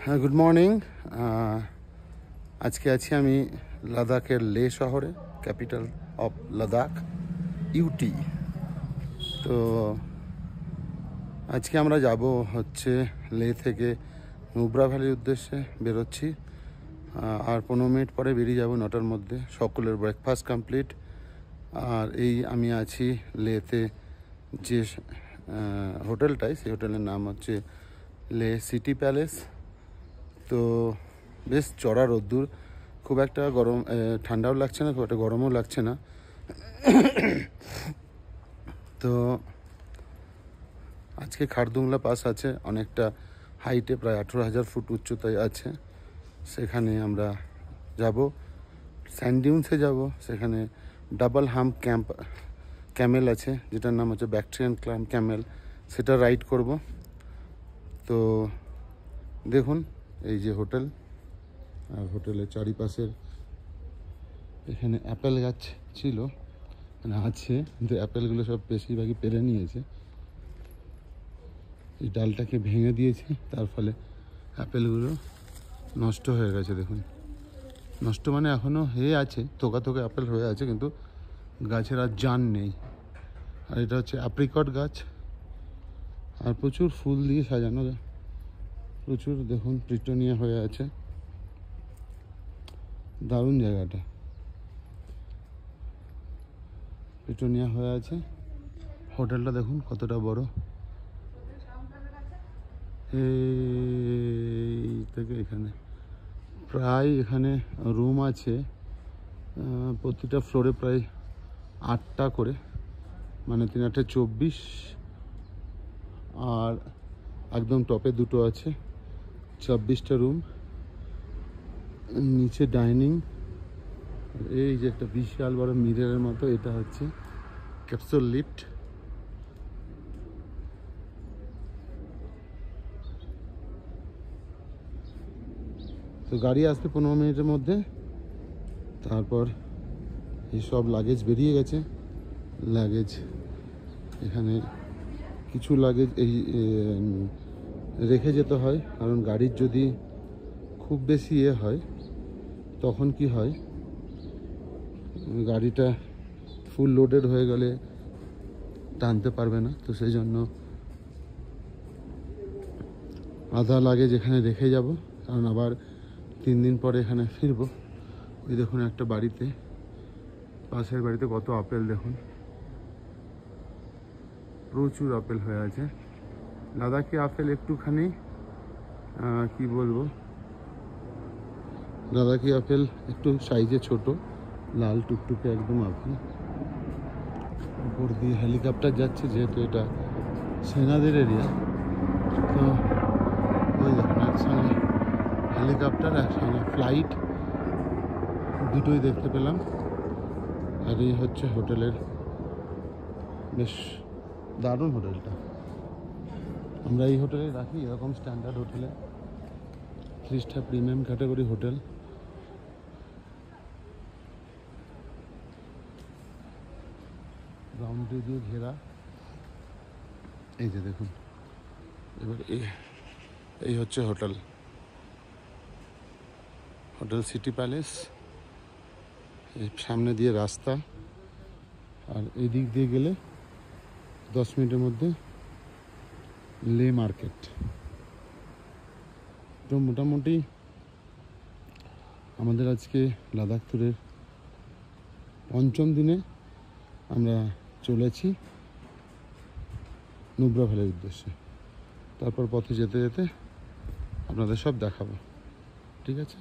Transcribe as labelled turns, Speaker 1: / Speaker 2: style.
Speaker 1: হ্যাঁ, good morning. আজকে আছি আমি লাদাখের লে শহরে, ক্যাপিটাল অফ লাদাখ, ইউটি। তো আজকে আমরা যাব হচ্ছে লে থেকে নুব্রা ভ্যালির উদ্দেশ্যে বেরোচ্ছি। আর 15 মিনিট পরে বেরিয়ে যাব 9টার মধ্যে। সকলের ব্রেকফাস্ট কমপ্লিট। আর এই আমি আছি লেতে যে হোটেলটায়, সেই হোটেলের নাম হচ্ছে লে সিটি প্যালেস। তো বেশ চড়া রোদ্দুর, খুব একটা গরম ঠান্ডাও লাগছে না, খুব একটা গরমও লাগছে না। তো আজকে খারদুংলা পাস আছে, অনেকটা হাইটে, প্রায় 18,000 ফুট উচ্চতায় আছে। সেখানে আমরা যাব, স্যান্ড ডিউন্সে যাব। সেখানে ডাবল হাম্প ক্যামেল আছে, যেটার নাম হচ্ছে ব্যাকট্রিয়ান ক্যামেল, সেটা রাইড করব। তো দেখুন, এই যে হোটেল, আর হোটেলের চারিপাশের এখানে অ্যাপেল গাছ ছিল, মানে আছে, কিন্তু অ্যাপেলগুলো সব বেশিরভাগই পেরে নিয়েছে। এই ডালটাকে ভেঙে দিয়েছে, তার ফলে অ্যাপেলগুলো নষ্ট হয়ে গেছে। দেখুন, নষ্ট মানে এখনও হয়ে আছে, থোকা থোকা অ্যাপেল হয়ে আছে, কিন্তু গাছের আর জান নেই। আর এটা হচ্ছে অ্যাপ্রিকট গাছ, আর প্রচুর ফুল দিয়ে সাজানো, প্রচুর দেখুন প্রিটোনিয়া হয়ে আছে। দারুণ জায়গাটা, প্রিটোনিয়া হয়ে আছে। হোটেলটা দেখুন কতটা বড়, এই থেকে এখানে প্রায় এখানে রুম আছে, প্রতিটা ফ্লোরে প্রায় 8টা করে, মানে 3 8 24। আর একদম টপে দুটো আছে, 26টা রুম। নিচে ডাইনিং, এই যে একটা বিশাল বড় মিররের মতো, এটা হচ্ছে ক্যাপসুল লিফট। তো গাড়ি আসবে 15 মিনিটের মধ্যে। তারপর এই সব লাগেজ বেরিয়ে গেছে। লাগেজ এখানে কিছু লাগেজ এই রেখে যেতে হয়, কারণ গাড়ির যদি খুব বেশি হয়, তখন কি হয়, গাড়িটা ফুল লোডেড হয়ে গেলে টানতে পারবে না। তো সেই জন্য আধা লাগেজ এখানে রেখে যাব, কারণ আবার 3 দিন পরে এখানে ফিরবো। ওই দেখুন একটা বাড়িতে, পাশের বাড়িতে কত আপেল দেখুন, প্রচুর আপেল হয়ে আছে। লাদাখি আপেল একটুখানি কি বলবো, লাদাখি আপেল একটু সাইজে ছোট, লাল টুকটুকে একদম আপেল। উপর দিয়ে হেলিকপ্টার যাচ্ছে, যেহেতু এটা সেনাদের এরিয়া। তো ওই দেখুন, একসঙ্গে হেলিকপ্টার, একসঙ্গে ফ্লাইট, দুটোই দেখতে পেলাম। আর এই হচ্ছে হোটেলের, বেশ দারুণ হোটেলটা। আমরা এই হোটেলে রাখি, এরকম স্ট্যান্ডার্ড হোটেলে, 3 star premium category hotel. Boundary দিয়ে ঘেরা, এই যে দেখুন। এবার এই হচ্ছে হোটেল সিটি প্যালেস। এই সামনে দিয়ে রাস্তা, আর এই দিক দিয়ে গেলে 10 মিনিটের মধ্যে লে মার্কেট। তো মোটামুটি আমাদের আজকে লাদাখ ট্যুরের 5ম দিনে আমরা চলেছি নুব্রা ভ্যালির উদ্দেশ্যে। তারপর পথে যেতে যেতে আপনাদের সব দেখাবো, ঠিক আছে?